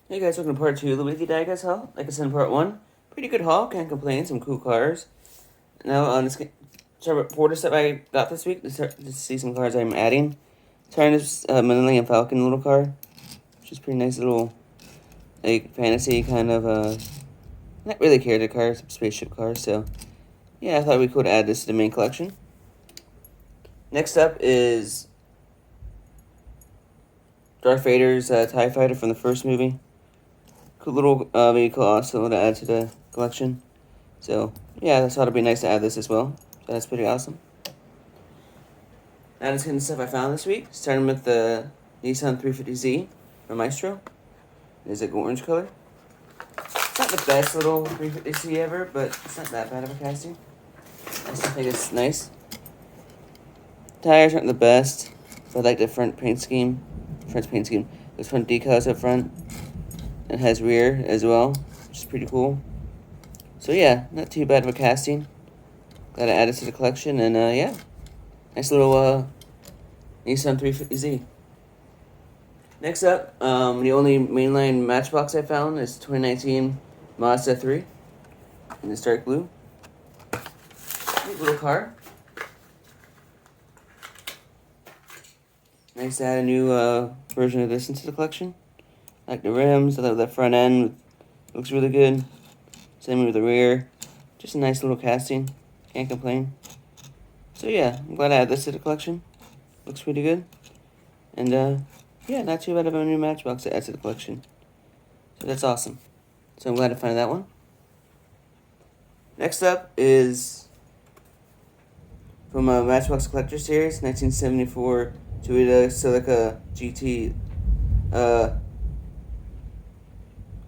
Hey guys, welcome to part 2 of the weekly dicast haul. Like I said in part 1, pretty good haul, can't complain, some cool cars. Now, let's start with order stuff I got this week, to see some cars I'm adding. Starting this Millennium Falcon little car, which is pretty nice little, like, fantasy kind of, not really character car, it's a spaceship car, so, yeah, I thought we could add this to the main collection. Next up is Darth Vader's TIE Fighter from the first movie. Cool little vehicle also to add to the collection. So, yeah, I thought it'd be nice to add this as well. So that's pretty awesome. That is kind of stuff I found this week. Starting with the Nissan 350Z from Maestro. It is like orange color. It's not the best little 350Z ever, but it's not that bad of a casting. I still think it's nice. Tires aren't the best, but I like the front paint scheme. There's front decals up front. It has rear as well, which is pretty cool. So yeah, not too bad of a casting. Glad I added to the collection, and yeah, nice little Nissan 350Z. Next up, the only mainline Matchbox I found is 2019 Mazda 3 in this dark blue. Neat little car. Nice to add a new version of this into the collection. I like the rims, I love that front end. Looks really good. Same with the rear. Just a nice little casting. Can't complain. So yeah, I'm glad I added this to the collection. Looks pretty good. And yeah, not too bad of a new Matchbox to add to the collection. So that's awesome. So I'm glad to find that one. Next up is from a Matchbox Collector Series, 1974 Toyota Celica GT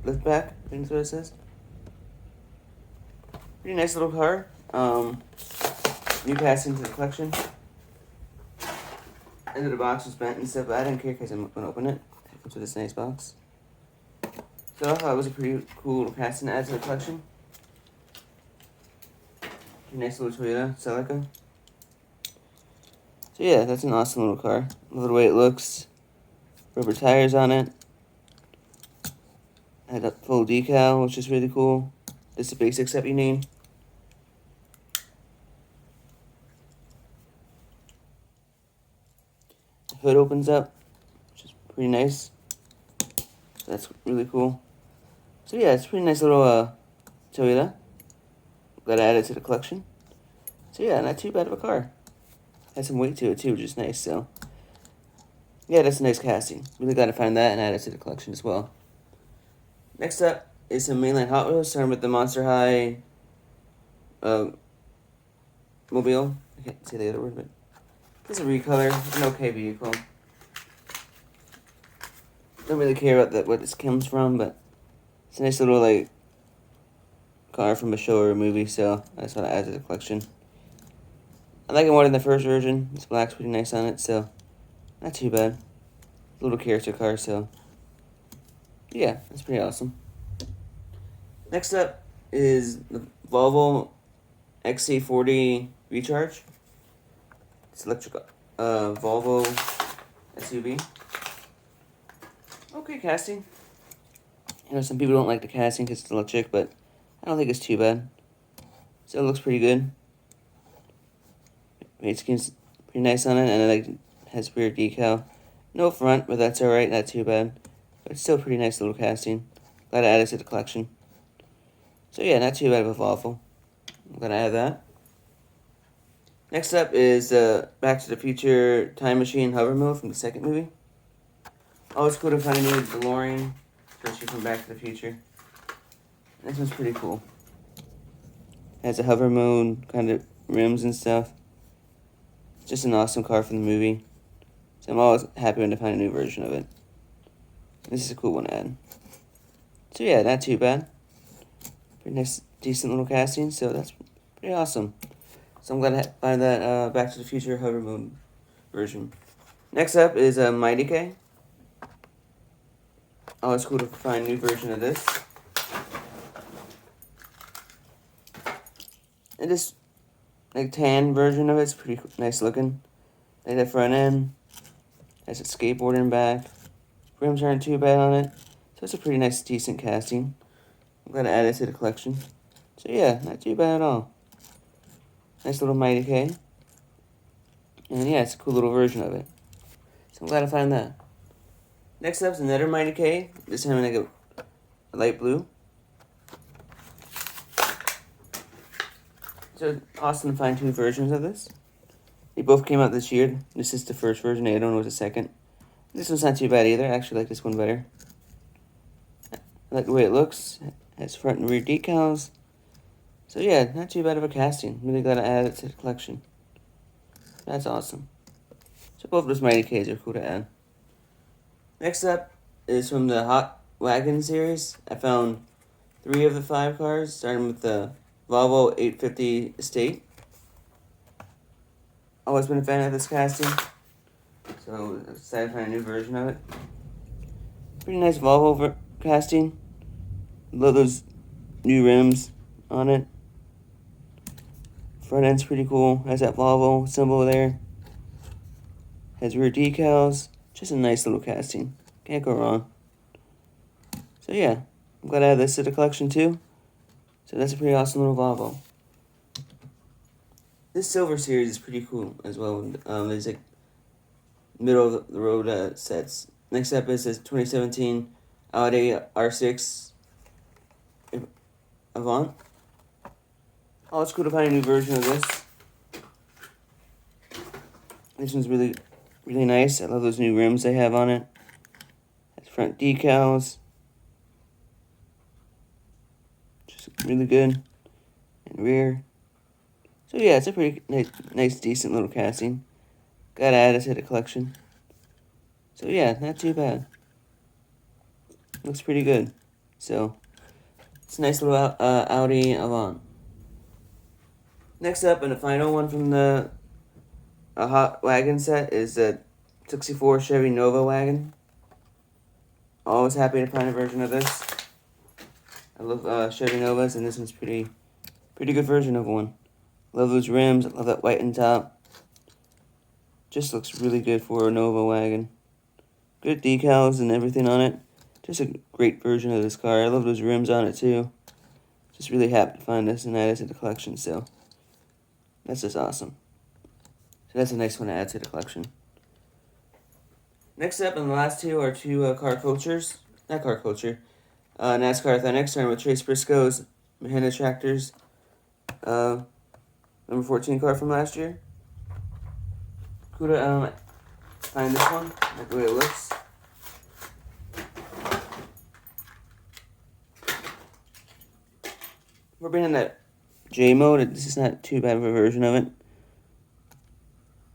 liftback, I think that's what it says. Pretty nice little car. New casting to the collection. End of the box was bent and stuff, but I didn't care because I'm going to open it. It comes with this nice box. So I thought it was a pretty cool little casting to add to the collection. Pretty nice little Toyota Celica. So yeah, that's an awesome little car. Love the way it looks. Rubber tires on it. Had a full decal, which is really cool. This is the basic stuff you need. The hood opens up, which is pretty nice. That's really cool. So yeah, it's a pretty nice little Toyota. Glad I added to the collection. So yeah, not too bad of a car. Has some weight to it too, which is nice. So yeah, that's a nice casting. Really glad to find that and add it to the collection as well. Next up is some mainline Hot Wheels, starting with the Monster High mobile. I can't say the other word, but it's a recolor, an okay vehicle. Don't really care about what this comes from, but it's a nice little like car from a show or a movie, so I just want to add to the collection. I like it more than the first version. This black's pretty nice on it, so not too bad. Little character car, so yeah, that's pretty awesome. Next up is the Volvo XC40 Recharge. It's electric Volvo SUV. Okay casting. You know, some people don't like the casting because it's electric, but I don't think it's too bad. So it looks pretty good. Paint scheme's pretty nice on it, and it has rear decal. No front, but that's alright, not too bad. But it's still a pretty nice little casting. Glad I added to the collection. So yeah, not too bad of a Volvo. I'm glad I have that. Next up is Back to the Future Time Machine hover mode from the second movie. Always cool to find a new DeLorean, especially from Back to the Future. This one's pretty cool. Has a hover mode, kind of rims and stuff. Just an awesome car from the movie. So I'm always happy when I find a new version of it. This is a cool one to add. So yeah, not too bad. Pretty nice, decent little casting, so that's pretty awesome. So I'm glad to find that Back to the Future hover mode version. Next up is Mighty K. Always cool to find a new version of this. And this like tan version of it's pretty nice looking. Like that front end. Has a skateboard in back. Rims aren't too bad on it. So it's a pretty nice, decent casting. I'm glad I added it to the collection. So yeah, not too bad at all. Nice little Mighty K. And yeah, it's a cool little version of it. So I'm glad I found that. Next up is another Mighty K. This time in like a light blue. So it's awesome to find two versions of this. They both came out this year. This is the first version. I don't know the second. This one's not too bad either. I actually like this one better. I like the way it looks. It has front and rear decals. So yeah, not too bad of a casting. Really glad I added it to the collection. That's awesome. So both of those Mighty Ks are cool to add. Next up is from the Hot Wagon series. I found 3 of the 5 cars, starting with the Volvo 850 Estate. Always been a fan of this casting, so I'm excited to find a new version of it. Pretty nice Volvo casting. Love those new rims on it. Front end's pretty cool. Has that Volvo symbol there. Has rear decals. Just a nice little casting. Can't go wrong. So yeah, I'm glad I have this to the collection too. So that's a pretty awesome little Volvo. This silver series is pretty cool as well. There's like middle of the road sets. Next up is this 2017 Audi R6 Avant. Oh, it's cool to find a new version of this. This one's really nice. I love those new rims they have on it. Has front decals. Just really good. And rear. So yeah, it's a pretty nice, decent little casting. Gotta add it to the collection. So yeah, not too bad. Looks pretty good. So it's a nice little Audi Avant. Next up, and the final one from the Hot Wagon set is the 64 Chevy Nova wagon. Always happy to find a version of this. I love Chevy Novas, and this one's pretty good version of one. Love those rims. I love that white and top. Just looks really good for a Nova wagon. Good decals and everything on it. Just a great version of this car. I love those rims on it too. Just really happy to find this and add it to the collection. So that's just awesome. So that's a nice one to add to the collection. Next up, and the last two are two car cultures. Not car culture. NASCAR Authentics, starting with Chase Briscoe's Mahindra Tractors. Number 14 car from last year. Cool to find this one. Like the way it looks. We're being in that J mode. This is not too bad of a version of it.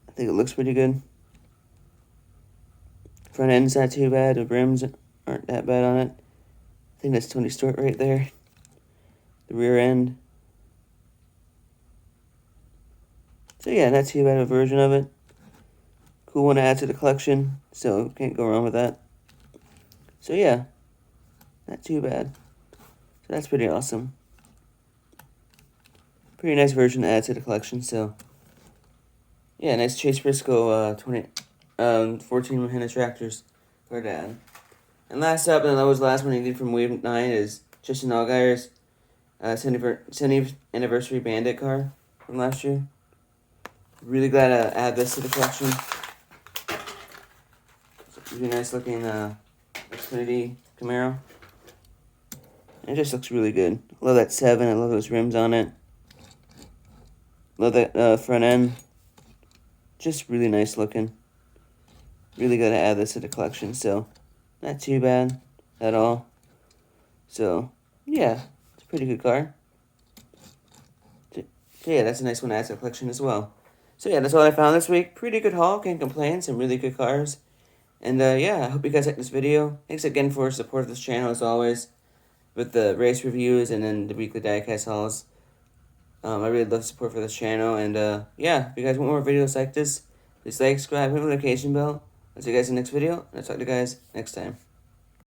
I think it looks pretty good. Front end's not too bad. The rims aren't that bad on it. I think that's Tony Stewart right there. The rear end. So yeah, not too bad of a version of it. Cool one to add to the collection, so can't go wrong with that. So yeah, not too bad. So that's pretty awesome. Pretty nice version to add to the collection, so yeah, nice Chase Briscoe 14 Mahindra Tractors for that. And last up, and that was the last one he did from Wave 9, is Justin Allgaier's 70th anniversary Bandit car from last year. Really glad to add this to the collection. Really nice looking Xfinity Camaro. It just looks really good. Love that 7. I love those rims on it. Love that front end. Just really nice looking. Really glad to add this to the collection. So not too bad at all. So yeah, it's a pretty good car. So yeah, that's a nice one to add to the collection as well. So yeah, that's all I found this week. Pretty good haul, can't complain. Some really good cars. And yeah, I hope you guys like this video. Thanks again for support of this channel as always. With the race reviews and then the weekly diecast hauls. I really love support for this channel. And yeah, if you guys want more videos like this, please like, subscribe, hit the notification bell. I'll see you guys in the next video. And I'll talk to you guys next time.